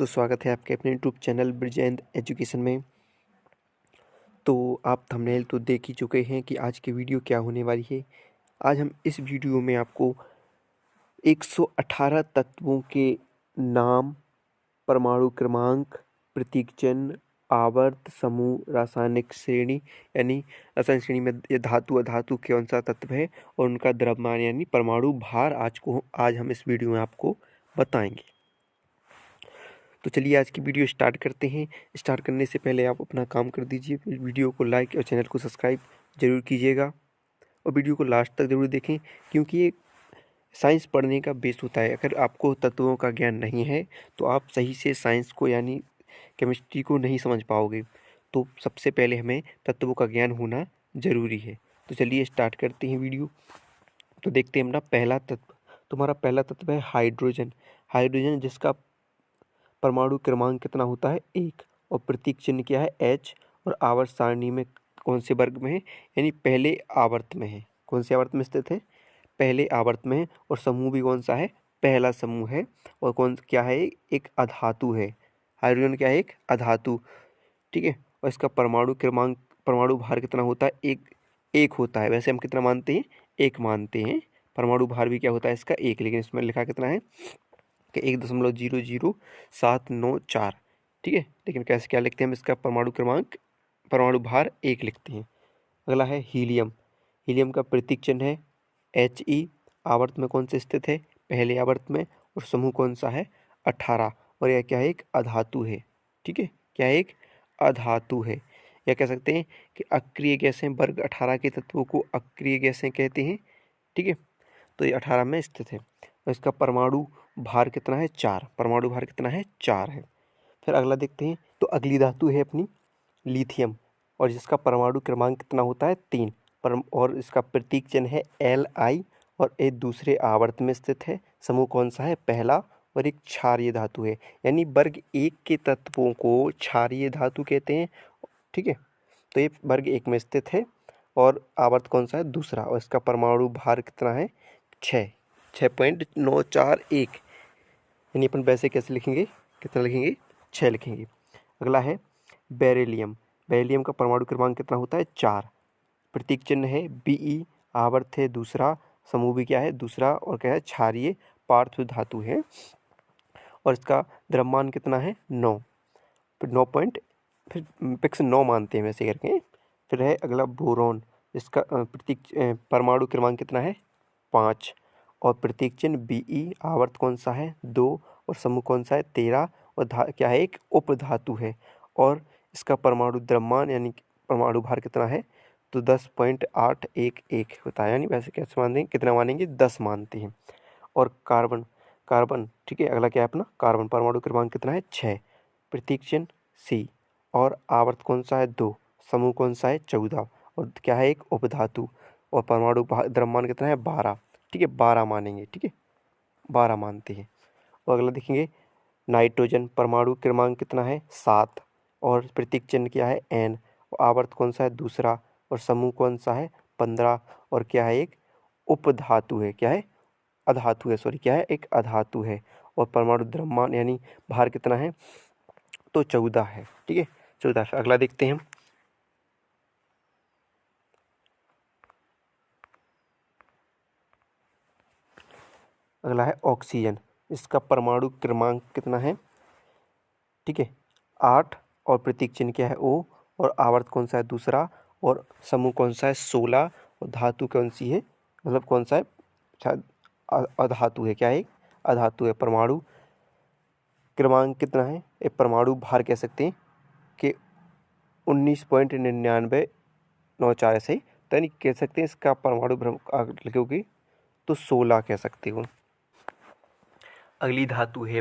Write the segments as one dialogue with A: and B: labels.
A: दोस्तों, स्वागत है आपके अपने यूट्यूब चैनल ब्रिजेंद्र एजुकेशन में। तो आप थंबनेल तो देख ही चुके हैं कि आज की वीडियो क्या होने वाली है। आज हम इस वीडियो में आपको 118 तत्वों के नाम, परमाणु क्रमांक, प्रतीक चिन्ह, आवर्त समूह, रासायनिक श्रेणी यानी रासायनिक श्रेणी में ये धातु अधातु कौन सा तत्व है और उनका द्रव्यमान यानी परमाणु भार आज हम इस वीडियो में आपको बताएंगे। तो चलिए आज की वीडियो स्टार्ट करते हैं। स्टार्ट करने से पहले आप अपना काम कर दीजिए, वीडियो को लाइक और चैनल को सब्सक्राइब जरूर कीजिएगा और वीडियो को लास्ट तक जरूर देखें, क्योंकि ये साइंस पढ़ने का बेस होता है। अगर आपको तत्वों का ज्ञान नहीं है तो आप सही से साइंस को यानी केमिस्ट्री को नहीं समझ पाओगे। तो सबसे पहले हमें तत्वों का ज्ञान होना ज़रूरी है। तो चलिए स्टार्ट करते हैं वीडियो। तो देखते हैं अपना पहला तत्व। तुम्हारा पहला तत्व है हाइड्रोजन। हाइड्रोजन जिसका परमाणु क्रमांक कितना होता है 1 और प्रतीक चिन्ह क्या है H और आवर्त सारणी में कौन से वर्ग में है यानी पहले आवर्त में है। कौन से आवर्त में स्थित है? पहले आवर्त में है। और समूह भी कौन सा है? पहला समूह है। और कौन क्या है? एक अधातु है। हाइड्रोजन क्या है? एक अधातु। ठीक है। और इसका परमाणु क्रमांक परमाणु भार कितना होता है? एक होता है। वैसे हम कितना मानते हैं? 1 मानते हैं। परमाणु भार भी क्या होता है इसका? 1, लेकिन इसमें लिखा कितना है कि 1.00794। ठीक है। लेकिन कैसे क्या लिखते हैं हम इसका परमाणु क्रमांक परमाणु भार 1 लिखते हैं। अगला है हीलियम। हीलियम का प्रतीक चिन्ह है He। आवर्त में कौन से स्थित है? पहले आवर्त में। और समूह कौन सा है? 18। और यह क्या है? एक अधातु है। ठीक है। क्या है? एक अधातु है। या कह सकते हैं कि अक्रिय गैसें, वर्ग 18 के तत्वों को अक्रिय गैसें कहते हैं। ठीक है। तो ये 18 में स्थित है। और इसका परमाणु भार कितना है? 4। परमाणु भार कितना है? 4 है। फिर अगला देखते हैं। तो अगली धातु है अपनी लिथियम, और जिसका परमाणु क्रमांक कितना होता है? 3। और इसका प्रतीक चिन्ह है Li और एक दूसरे आवर्त में स्थित है। समूह कौन सा है? पहला। और एक क्षारीय धातु है, यानी वर्ग 1 के तत्वों को क्षारीय धातु कहते हैं। ठीक है। तो ये वर्ग 1 में स्थित है और आवर्त कौन सा है? दूसरा। और इसका परमाणु भार कितना है? 6.941। यानी अपन वैसे कैसे लिखेंगे? कितना लिखेंगे? 6 लिखेंगे। अगला है बेरिलियम। बेरिलियम का परमाणु क्रमांक कितना होता है? 4। प्रतीक चिन्ह है Be। आवर्त है दूसरा। समूह भी क्या है? दूसरा। और क्या है? क्षारीय पार्थिव धातु है। और इसका द्रव्यमान कितना है? 9। फिर 9 पॉइंट फिर पिक्स 9 मानते हैं वैसे करके। फिर है अगला बोरॉन। इसका परमाणु क्रमांक कितना है? 5। और प्रतीक चिन्ह Be। आवर्त कौन सा है? 2। और समूह कौन सा है? 13। और क्या है? एक उपधातु है। और इसका परमाणु द्रव्यमान यानी परमाणु भार कितना है? तो 10.811 होता है। यानी वैसे कैसे मानेंगे? कितना मानेंगे? 10 मानते हैं। और कार्बन कार्बन ठीक है। अगला क्या है अपना? कार्बन। परमाणु क्रमांक कितना है? 6। प्रतीक चिन्ह C। और आवर्त कौन सा है? 2। समूह कौन सा है? 14। और क्या है? एक उपधातु। और परमाणु द्रव्यमान कितना है? 12। ठीक है। 12 मानेंगे। ठीक है। 12 मानते हैं। और अगला देखेंगे नाइट्रोजन। परमाणु क्रमांक कितना है? 7। और प्रतीक चिन्ह क्या है? N। और आवर्त कौन सा है? दूसरा। और समूह कौन सा है? 15। और क्या है? एक उपधातु है। क्या है? अधातु है। सॉरी, क्या है? एक अधातु है। और परमाणु द्रव्यमान यानी भार कितना है? तो 14 है। ठीक है। 14। अगला देखते हैं हम। अगला है ऑक्सीजन। इसका परमाणु क्रमांक कितना है? ठीक है, 8। और प्रतीक चिन्ह क्या है? O। और आवर्त कौन सा है? दूसरा। और समूह कौन सा है? 16। और धातु कौन सी है? मतलब कौन सा है? शायद अधातु है। क्या है? अधातु है। परमाणु क्रमांक कितना है? एक परमाणु भार कह सकते हैं कि 19.9994 ऐसे ही। तो यानी कह सकते हैं इसका परमाणु लिखोगे तो 16 कह सकते हो। अगली धातु है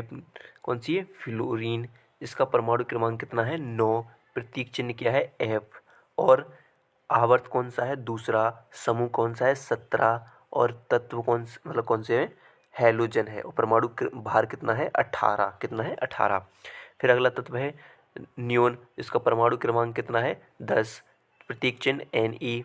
A: कौन सी है? फ्लोरीन। इसका परमाणु क्रमांक कितना है? 9। प्रतीक चिन्ह क्या है? F। और आवर्त कौन सा है? दूसरा। समूह कौन सा है? 17। और तत्व मतलब कौन से है? हैलोजन है। और परमाणु भार कितना है? 18। कितना है? 18। फिर अगला तत्व है नियोन। इसका परमाणु क्रमांक कितना है? 10। प्रतीक चिन्ह Ne।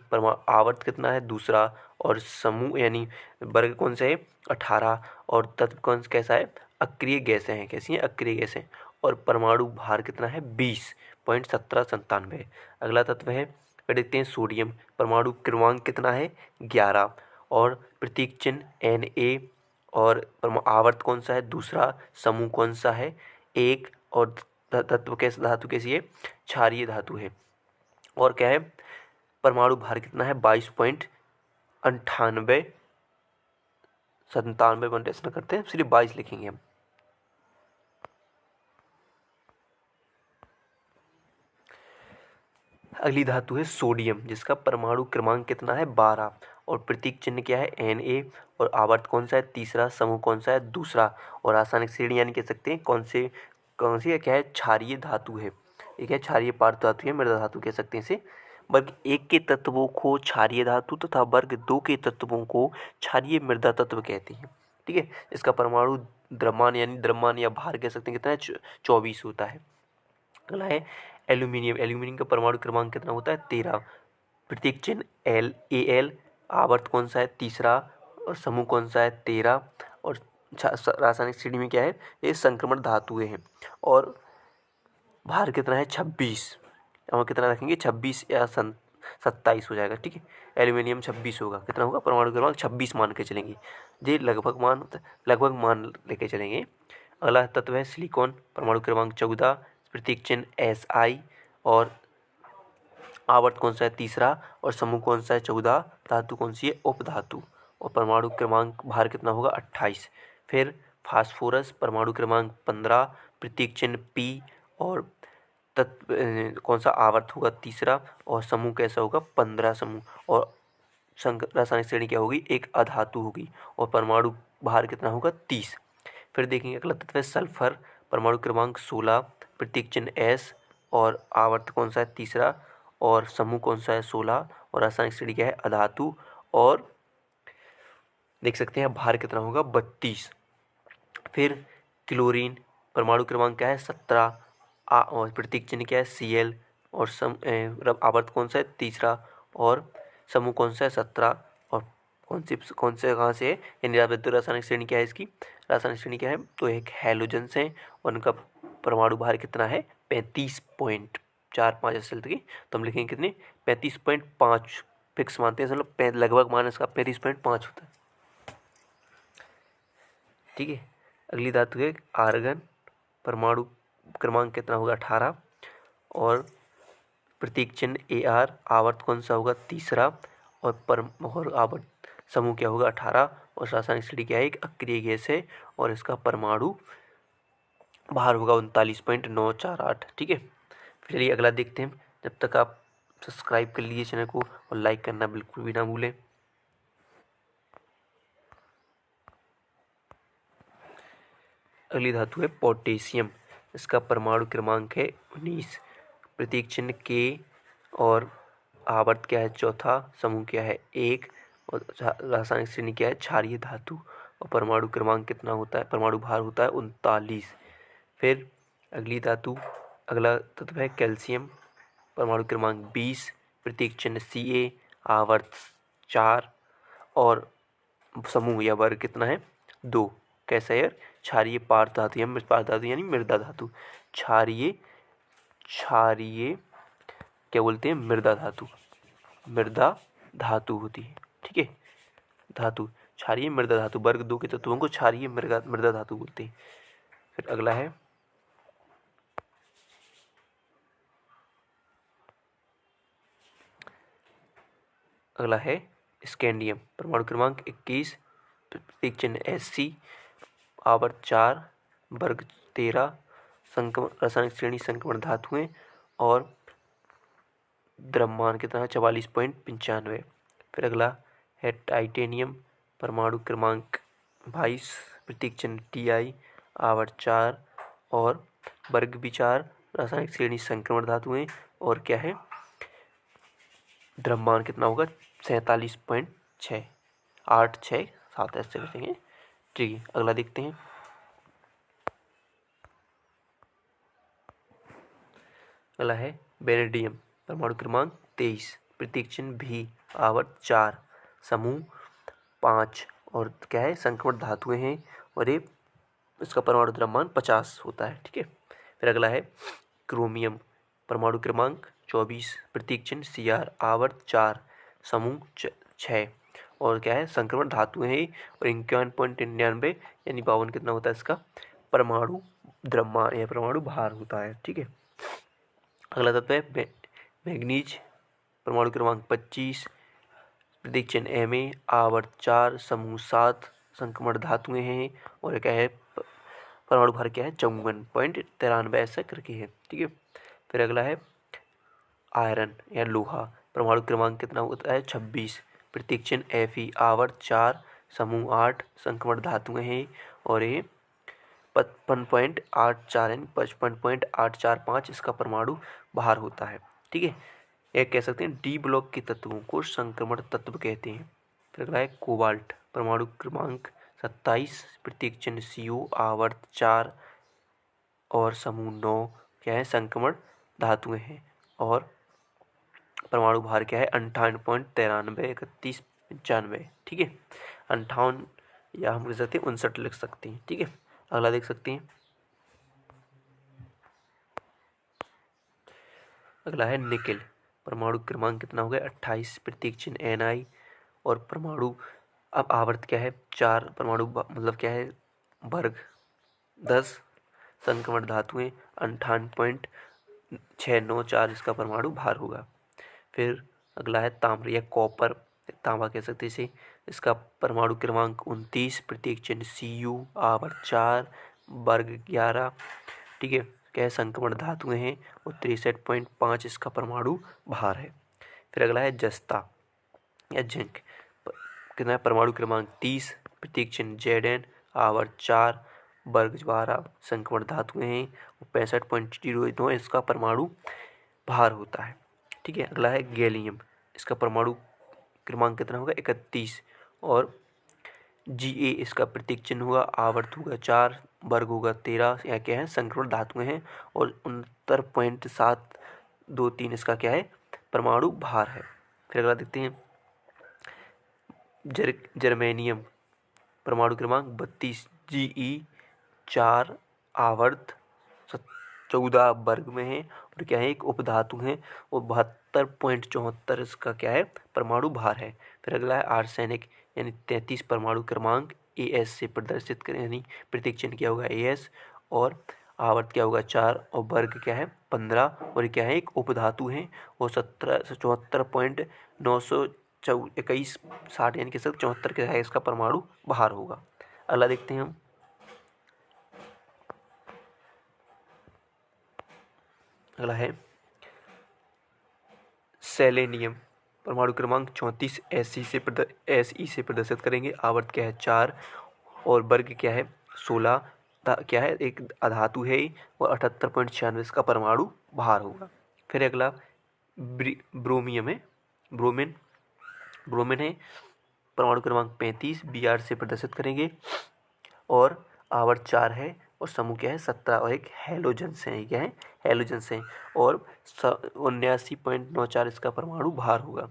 A: आवर्त कितना है? दूसरा। और समूह यानी वर्ग कौन सा है? 18। और तत्व कौन कैसा है? अक्रिय गैसें हैं। कैसी हैं? अक्रिय गैसें। और परमाणु भार कितना है 20.1797। अगला तत्व है, फिर देखते हैं सोडियम। परमाणु क्रमांक कितना है 11 और प्रतीक चिन्ह Na और आवर्त कौन सा है दूसरा, समूह कौन सा है 1 और तत्व कैसे धातु कैसी है क्षारीय धातु है। और क्या है परमाणु भार कितना है 22.9897 ऐसा करते हैं, सिर्फ 22 लिखेंगे हम। अगली धातु है सोडियम, जिसका परमाणु क्रमांक कितना है 12 और प्रतीक चिन्ह क्या है Na और आवर्त कौन सा है तीसरा, समूह कौन सा है दूसरा और रासायनिक श्रेणी यानी कह सकते हैं कौन सी है क्या है क्षारीय धातु है। एक है क्षारीय पार्थ धातु है, मृदा धातु कह सकते हैं इसे। वर्ग 1 के तत्वों को क्षारीय धातु तथा वर्ग 2 के तत्वों को क्षारीय मृदा तत्व कहते हैं। ठीक है, इसका परमाणु द्रव्यमान या भार कह सकते हैं कितना है 24 होता है। अगला है एल्यूमिनियम। एल्यूमिनियम का परमाणु क्रमांक कितना होता है 13, प्रतीक चिन्ह Al, आवर्त कौन सा है तीसरा और समूह कौन सा है 13 और रासायनिक श्रेणी में क्या है ये संक्रमण धातुएं हैं। और भार कितना है 26, और कितना रखेंगे 26 या 27 हो जाएगा। ठीक है, एल्यूमिनियम 26 होगा, कितना होगा परमाणु क्रमांक 26 मान के चलेंगे, ये लगभग मान लेके चलेंगे। अगला तत्व है सिलिकॉन, परमाणु क्रमांक 14, प्रतीक चिन्ह Si और आवर्त कौन सा है तीसरा और समूह कौन सा है 14, धातु कौन सी है उपधातु और परमाणु क्रमांक भार कितना होगा 28। फिर फास्फोरस, परमाणु क्रमांक 15, प्रतीक चिन्ह P और तत्व कौन सा आवर्त होगा तीसरा और समूह कैसा होगा 15 समूह और रासायनिक श्रेणी क्या होगी एक अधातु होगी और परमाणु भार कितना होगा 30। फिर देखेंगे अगला तत्व है सल्फर, परमाणु क्रमांक 16, प्रतीक चिन्ह S और आवर्त कौन सा है तीसरा और समूह कौन सा है 16 और रासायनिक श्रेणी क्या है अधातु और देख सकते हैं भार कितना होगा 32। फिर क्लोरीन, परमाणु क्रमांक क्या है 17 और प्रतीक चिन्ह क्या है Cl और आवर्त कौन सा है तीसरा और समूह कौन सा है 17 और कौन से कहाँ से है यानी रासायनिक श्रेणी क्या है इसकी रासायनिक श्रेणी क्या है तो एक हैलोजन्स है और उनका परमाणु भार कितना है 35.45 ऐसे चलते तो हम लिखेंगे कितने 35.5 फिक्स मानते हैं मतलब लगभग मान इसका 35.5 होता है। ठीक है, अगली धातु है आर्गन, परमाणु क्रमांक कितना होगा 18 और प्रतीक चिन्ह Ar, आवर्त कौन सा होगा तीसरा और आवर्त समूह क्या होगा 18 और रासायनिक श्रेणी क्या है एक अक्रिय गैस है और इसका परमाणु भार होगा 39.948। ठीक है, चलिए अगला देखते हैं। जब तक आप सब्सक्राइब कर लीजिए चैनल को और लाइक करना बिल्कुल भी ना भूलें। अगली धातु है पोटेशियम, इसका परमाणु क्रमांक है 19, प्रतीक चिन्ह K और आवर्त क्या है चौथा, समूह क्या है 1 और रासायनिक श्रेणी क्या है क्षारीय धातु और परमाणु क्रमांक कितना होता है परमाणु भार होता है 39। फिर अगली धातु अगला तत्व है कैल्शियम, परमाणु क्रमांक 20, प्रतीक चिन्ह Ca, आवर्त 4 और समूह या वर्ग कितना है 2। कैसा है क्षारीय पार्थ धातु या पार्थ धातु यानी मृदा धातु, क्षारीय क्या बोलते हैं मृदा धातु होती है। ठीक है, धातु क्षारीय मृदा धातु, वर्ग 2 के तत्वों को क्षारीय मृदा धातु बोलते हैं। फिर अगला है स्कैंडियम, परमाणु क्रमांक 21, प्रतीक चिन्ह Sc, आवर्त 4, वर्ग 13, रासायनिक श्रेणी संक्रमण धातुएं और द्रव्यमान कितना है 44.95। फिर अगला है टाइटेनियम, परमाणु क्रमांक 22, प्रतीक चिन्ह Ti, आवर्त 4 और वर्ग भी 4, रासायनिक श्रेणी संक्रमण धातुएं और क्या है द्रव्यमान कितना होगा 47.6 ऐसे लिखेंगे। ठीक है, अगला देखते हैं। अगला है बेरिडियम, परमाणु क्रमांक 23, प्रतीक चिन्ह भी, आवर्त 4, समूह 5 और क्या है संक्रमण धातुएं हैं और ये इसका परमाणु द्रव्यमान 50 होता है। ठीक है, फिर अगला है क्रोमियम, परमाणु क्रमांक 24, प्रतीक चिन्ह Cr, आवर्त 4, समूह 6 और क्या है संक्रमण धातुएं हैं और 51.99 यानी 52 कितना होता है इसका परमाणु द्रव्यमान या परमाणु भार होता है। ठीक है, अगला तत्व है मैग्नीज, परमाणु क्रमांक 25, प्रतीक चिन्ह Ma, आवर्त 4, समूह 7, संक्रमण धातुएं हैं और क्या है परमाणु भार क्या है 54.93 ऐसा करके है। ठीक है, फिर अगला है आयरन या लोहा, परमाणु क्रमांक कितना होता है 26, प्रतीक चिन्ह Fe, आवर्त 4, समूह 8, संक्रमण धातुएं हैं और ये 55.84 यानी 55.845 इसका परमाणु भार होता है। ठीक है, यह कह सकते हैं डी ब्लॉक के तत्वों को संक्रमण तत्व कहते हैं। फिर अगला है कोबाल्ट, परमाणु क्रमांक 27, प्रतीक चिन्ह Co, आवर्त 4 और समूह 9 क्या है संक्रमण धातुएं हैं और परमाणु भार क्या है 58.93 ठीक है, 58 या हम कह सकते हैं 59 लिख सकते हैं। ठीक है, अगला देख सकते हैं, अगला है निकेल, परमाणु क्रमांक कितना हो गया 28, प्रतीक चिन्ह Ni और परमाणु अब आवर्त क्या है 4, परमाणु मतलब क्या है वर्ग 10, संक्रमण धातुएं 58.694 इसका परमाणु भार होगा। फिर अगला है ताम्र या कॉपर, तांबा कह सकते हैं इसे, इसका परमाणु क्रमांक 29, प्रतीक चिन्ह Cu, आवर्त 4, वर्ग 11। ठीक है, क्या है संक्रमण धातुएं हैं और 63.5 इसका परमाणु भार है। फिर अगला है जस्ता या जिंक, कितना है परमाणु क्रमांक 30, प्रतीक चिन्ह Zn, आवर्त 4, वर्ग 12, संक्रमण धातुएं हैं और 65.09 इसका परमाणु भार होता है। ठीक है, अगला है गैलियम, इसका परमाणु क्रमांक कितना होगा 31 और Ga इसका प्रतीक चिन्ह होगा, आवर्त होगा 4, वर्ग होगा 13, या क्या है संक्रमण धातुएं हैं और 69.723 इसका क्या है परमाणु भार है। फिर अगला देखते हैं जर्मेनियम, परमाणु क्रमांक 32, Ge 4, आवर्त 14, वर्ग में है और क्या है एक उपधातु है और 72.74 इसका क्या है परमाणु भार है। फिर अगला है आर्सेनिक यानी 33, परमाणु क्रमांक As से प्रदर्शित करें यानी प्रतीक चिन्ह क्या होगा As और आवर्त क्या होगा 4 और वर्ग क्या है 15 और क्या है एक उपधातु है और 74.921 यानी कि 74 क्या है इसका परमाणु भार होगा। अगला देखते हैं हम, अगला है सेलेनियम, परमाणु क्रमांक 34, Se से प्रदर्शित करेंगे, आवर्त क्या है 4 और वर्ग क्या है 16, क्या है एक अधातु है और 78.96 इसका परमाणु भार होगा। फिर अगला ब्रोमियम है, ब्रोमीन है, परमाणु क्रमांक 35, Br से प्रदर्शित करेंगे और आवर्त 4 है और समूह क्या है 17 और एक हेलोजन से है, क्या है हेलोजन से और 79.94 इसका परमाणु भार होगा।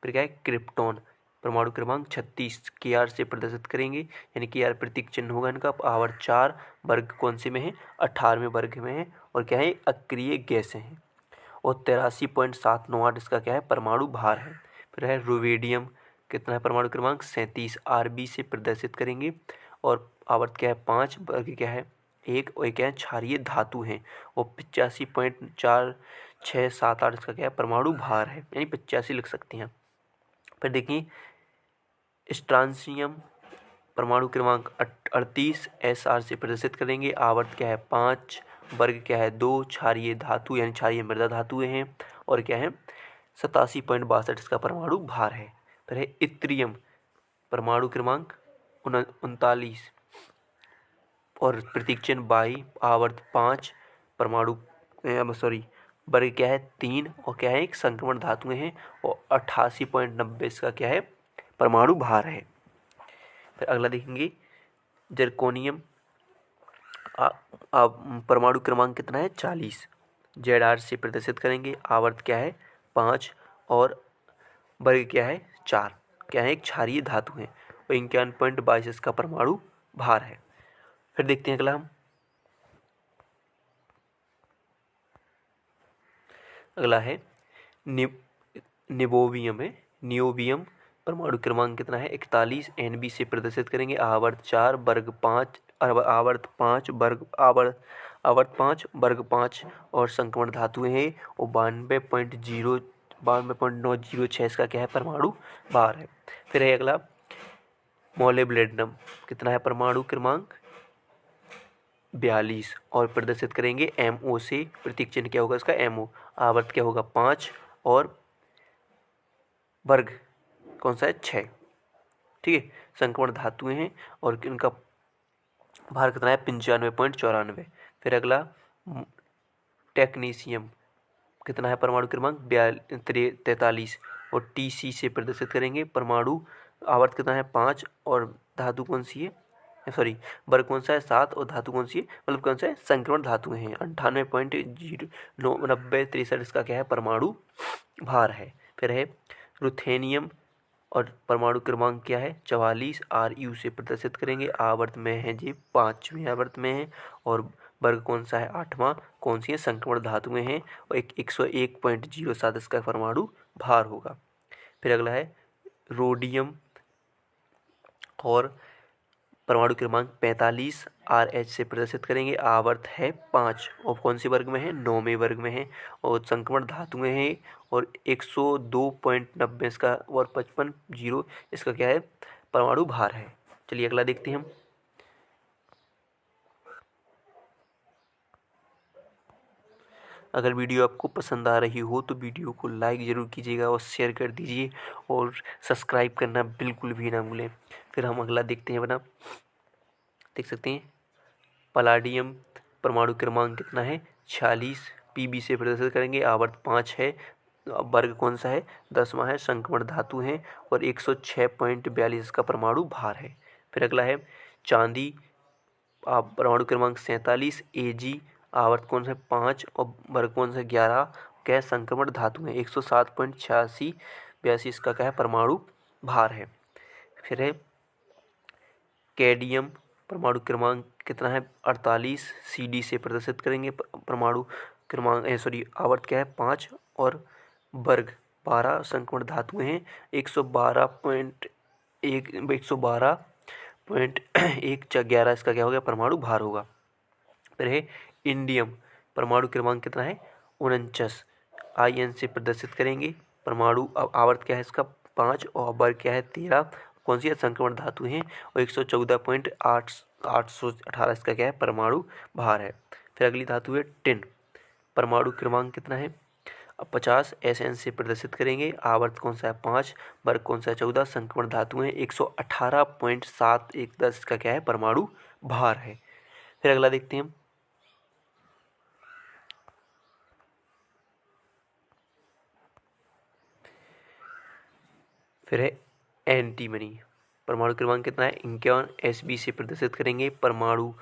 A: फिर क्या है क्रिप्टॉन, परमाणु क्रमांक 36, Kr से प्रदर्शित करेंगे यानी Kr प्रतीक चिन्ह होगा इनका, आवर्त 4, वर्ग कौन से में है 18वें वर्ग में है और क्या है अक्रिय गैस है और 83.798 इसका क्या है परमाणु भार है। फिर है रुवेडियम, कितना है परमाणु क्रमांक 37, Rb से प्रदर्शित करेंगे और आवर्त क्या है 5, वर्ग क्या है 1 और क्या है क्षारीय धातु है और 85.4678 इसका क्या है परमाणु भार है यानी 85 लिख सकते हैं। फिर देखिए स्ट्रांसियम, परमाणु क्रमांक 38, Sr से प्रदर्शित करेंगे, आवर्त क्या है 5, वर्ग क्या है 2, क्षारीय धातु यानी क्षारीय मृदा धातुएं हैं और क्या है 87.62 इसका परमाणु भार है। फिर है इत्रियम, परमाणु क्रमांक 39 और प्रतीक चिन्ह बाई, आवर्त 5, परमाणु वर्ग क्या है 3 और क्या है एक संक्रमण धातुएं हैं और 88.90 इसका क्या है परमाणु भार है। फिर अगला देखेंगे जर्कोनियम, परमाणु क्रमांक कितना है 40, Zr से प्रदर्शित करेंगे, आवर्त क्या है 5 और वर्ग क्या है 4, क्या है एक क्षारीय धातु है और 51.22 इसका परमाणु भार है। फिर देखते हैं अगला हम अगला है निबोवियम है, नियोबियम। परमाणु क्रमांक कितना है 41। Nb से प्रदर्शित करेंगे। आवर्त 4 वर्ग 5 आवर्त 5 वर्ग आवर्त 5 वर्ग 5 और संक्रमण धातुएं हैं और 92.906 इसका क्या है परमाणु भार है। फिर है अगला मोलिब्डेनम, कितना है परमाणु क्रमांक 42 और प्रदर्शित करेंगे MO से। प्रतीक चिन्ह क्या होगा इसका MO। आवर्त क्या होगा 5 और वर्ग कौन सा है 6। ठीक है, संक्रमण धातुएं हैं और इनका भार कितना है 95.94। फिर अगला टेक्नीशियम, कितना है परमाणु क्रमांक 43 और TC से प्रदर्शित करेंगे। परमाणु आवर्त कितना है 5 और धातु कौन सी है, सॉरी वर्ग कौन सा है 7 और धातु कौन सी है, मतलब कौन सा है संक्रमण धातुएं हैं। 98.0993 इसका क्या है परमाणु भार है। फिर है रुथेनियम और परमाणु क्रमांक क्या है 44। Ru से प्रदर्शित करेंगे। आवर्त में है जी 5वें आवर्त में है और वर्ग कौन सा है 8वां। कौन सी है संक्रमण धातुएं हैं और 101.07 इसका परमाणु भार होगा। फिर अगला है रोडियम और परमाणु क्रमांक 45। RH से प्रदर्शित करेंगे। आवर्त है 5 और कौन से वर्ग में है 9वें वर्ग में है और संक्रमण धातुएं हैं और 102.90 इसका और 55 इसका क्या है परमाणु भार है। चलिए अगला देखते हैं हम। अगर वीडियो आपको पसंद आ रही हो तो वीडियो को लाइक ज़रूर कीजिएगा और शेयर कर दीजिए और सब्सक्राइब करना बिल्कुल भी ना भूलें। फिर हम अगला देखते हैं बना, देख सकते हैं पलाडियम। परमाणु क्रमांक कितना है 46। Pb से प्रदर्शित करेंगे। आवर्त 5 है, वर्ग कौन सा है 10वां है, संक्रमण धातु है और 106.42 इसका परमाणु भार है। फिर अगला है चांदी। परमाणु क्रमांक 47। Ag आवर्त कौन सा 5 और वर्ग कौन सा 11, क्या है संक्रमण धातु है 107.86 इसका क्या है परमाणु भार है। फिर है कैडियम। परमाणु क्रमांक कितना है 48। Cd से प्रदर्शित करेंगे। परमाणु क्रमांक सॉरी आवर्त क्या है 5 और वर्ग 12, संक्रमण धातुएं हैं 112.11 इसका क्या हो गया परमाणु भार होगा। फिर है इंडियम। परमाणु क्रमांक कितना है 49। In से प्रदर्शित करेंगे। परमाणु आवर्त क्या है इसका 5 और वर्ग क्या है 13, कौन सी है संक्रमण धातु है और 114.818 इसका क्या है परमाणु भार है। फिर अगली धातु है टिन। परमाणु क्रमांक कितना है 50। Sn से प्रदर्शित करेंगे। आवर्त कौन सा है 5, वर्ग कौन सा है 14, संक्रमण धातु है 118.710 इसका क्या है परमाणु भार है। फिर अगला देखते हैं हम। फिर है एंटीमनी। परमाणु क्रमांक कितना है 51। Sb से प्रदर्शित करेंगे। परमाणु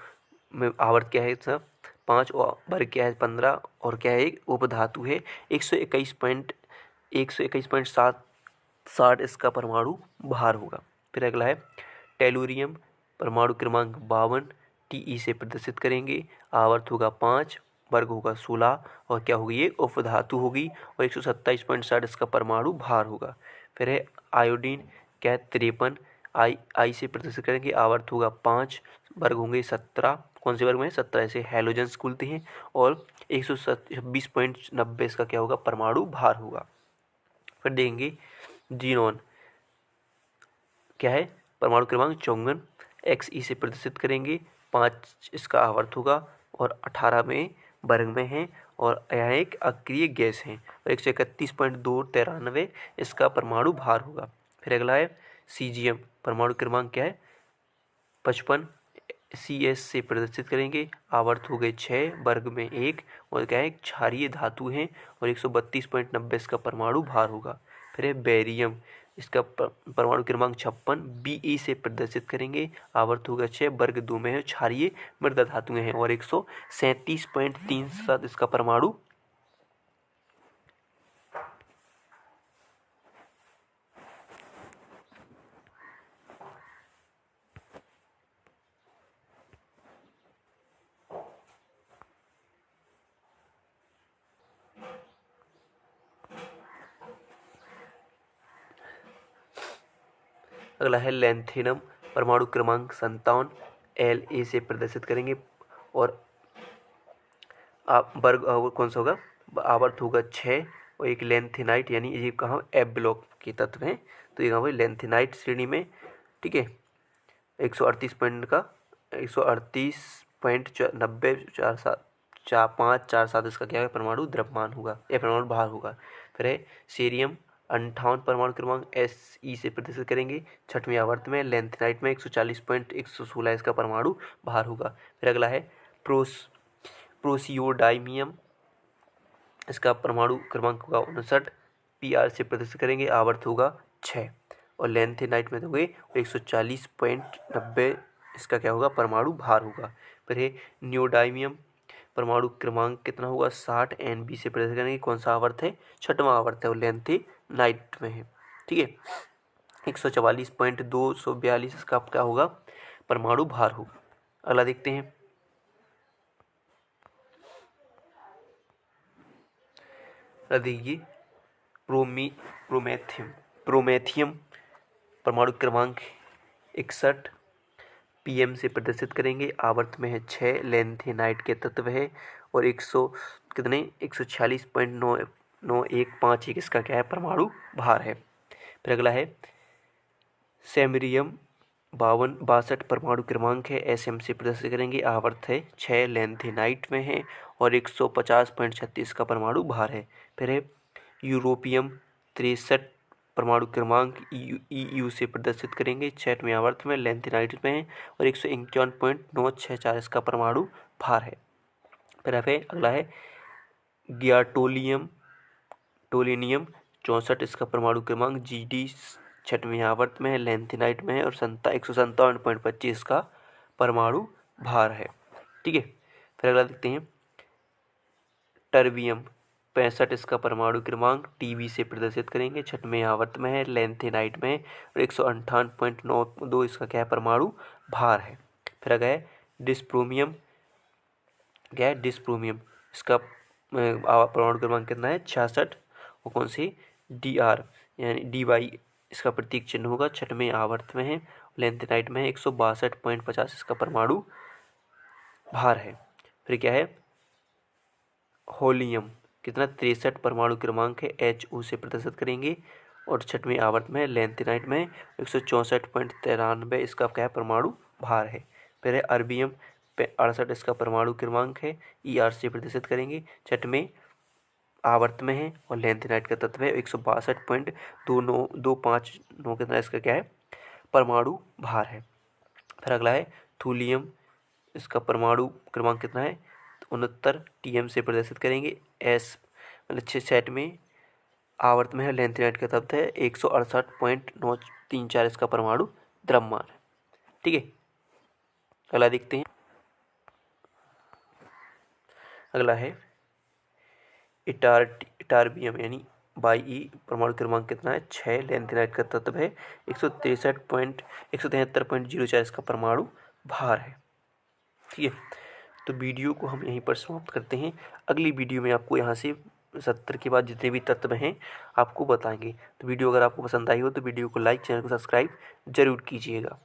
A: में आवर्त क्या है सब 5 और वर्ग क्या है 15 और क्या है एक उपधातु है 121.760 इसका परमाणु भार होगा। फिर अगला है टेलुरियम। परमाणु क्रमांक 52। Te से प्रदर्शित करेंगे। आवर्त होगा 5, वर्ग होगा 16 और क्या होगी ये उपधातु होगी और 127.60 इसका परमाणु भार होगा। फिर है आयोडीन, क्या है 53। आई से प्रदर्शित करेंगे। आवर्त होगा 5, वर्ग होंगे 17, कौन से वर्ग में 17 ऐसे हैलोजेंस खुलते हैं और 126.90 इसका क्या होगा परमाणु भार होगा। फिर देंगे जीनोन, क्या है परमाणु क्रमांक 54। Xe से प्रदर्शित करेंगे। 5 इसका आवर्त होगा और 18 में वर्ग में है और यह एक अक्रिय गैस है और 131.293 इसका परमाणु भार होगा। फिर अगला है सीजियम। परमाणु क्रमांक क्या है 55। Cs से प्रदर्शित करेंगे। आवर्त हो गए 6, वर्ग में 1 और क्या है क्षारीय धातु है और 132.90 इसका परमाणु भार होगा। फिर है बेरियम। इसका परमाणु क्रमांक 56। Be से प्रदर्शित करेंगे। आवर्त होगा 6, वर्ग 2 में है, क्षारीय मृदा धातुएं हैं और 137.37 इसका परमाणु अगला है लैंथेनम, परमाणु क्रमांक 57, La से प्रदर्शित करेंगे और वर्ग कौन सा होगा, आवर्त होगा 6 और एक लेंथेनाइट, यानी ये कहाँ एफ ब्लॉक के तत्व हैं, तो ये कहाँ भाई लेंथेनाइट श्रेणी में, ठीक है। 138 पॉइंट का 138.904547 इसका क्या है परमाणु द्रव्यमान होगा या परमाणु भार होगा। फिर है सीरियम 58 परमाणु क्रमांक SE से प्रदर्शित करेंगे 6वीं आवर्त में। लेंथेनाइट में 140.116 इसका परमाणु भार होगा। फिर अगला है प्रोसियोडाइमियम, इसका परमाणु क्रमांक होगा 59, PR से प्रदर्शित करेंगे, आवर्त होगा 6 और लेंथेनाइट में दोगे 140.90 इसका क्या होगा परमाणु भार होगा। फिर है नियोडाइमियम, परमाणु क्रमांक कितना होगा 60, NB से प्रदर्शित करेंगे, कौन सा आवर्त है 6वां आवर्त है और लेंथेनाइट में है, ठीक है। 144.242 इसका क्या होगा परमाणु भार होगा। अगला देखते हैं, देखिए प्रोमेथियम परमाणु क्रमांक 61, PM से प्रदर्शित करेंगे, आवर्त में है 6, लेंथेनाइट के तत्व है और 146.9151 इसका क्या है परमाणु भार है। फिर अगला है सेमरियम 62 परमाणु क्रमांक है, SM से प्रदर्शित करेंगे, आवर्त है 6, लेंथेनाइट में है और 150.36 का परमाणु भार है। फिर है यूरोपियम 63 परमाणु क्रमांक EU से प्रदर्शित करेंगे, 6वें आवर्त में, लेंथेनाइट में है और 151.964 इसका परमाणु भार है। फिर अगला है टोलेनियम 64 इसका परमाणु क्रमांक GD 6वें आवर्त में है, लेंथेनाइट में है और 157.25 का परमाणु भार है, ठीक है। फिर अगला देखते हैं टर्बियम 65 इसका परमाणु क्रमांक TB से प्रदर्शित करेंगे, 6वें आवर्त में है, लेंथेनाइट में और 158.92 इसका क्या है परमाणु भार है। फिर अगला है डिस्प्रोमियम, क्या है डिस्प्रोमियम, इसका परमाणु क्रमांक कितना है 66 और कौन सी DR यानी DY इसका प्रतीक चिन्ह होगा, 6वें आवर्त में है, लेंथेनाइट में है, 162.50 इसका परमाणु भार है। फिर क्या है होलियम, कितना 63 परमाणु क्रमांक है, HO से प्रदर्शित करेंगे और 6वें आवर्त में, लेंथेनाइट में 164.93 इसका क्या है परमाणु भार है। फिर है अर्बियम 68 इसका परमाणु क्रमांक है, ER से प्रदर्शित करेंगे, 6वें आवर्त में है और लेंथेनाइट का तत्व है, 162.259 कितना इसका क्या है परमाणु भार है। फिर अगला है थूलियम, इसका परमाणु क्रमांक कितना है 69, TM से प्रदर्शित करेंगे, S मतलब 6वें आवर्त में है, लेंथेनाइट का तत्व है, 168.934 इसका परमाणु द्रव्यमान है, ठीक है। अगला देखते हैं, अगला है इटारबियम यानी YE, परमाणु क्रमांक कितना है 6, लेंथेनाइट का तत्व है, 173.04 इसका परमाणु भार है, ठीक है। तो वीडियो को हम यहीं पर समाप्त करते हैं। अगली वीडियो में आपको यहाँ से 70 के बाद जितने भी तत्व हैं आपको बताएंगे। तो वीडियो अगर आपको पसंद आई हो तो वीडियो को लाइक, चैनल को सब्सक्राइब जरूर कीजिएगा।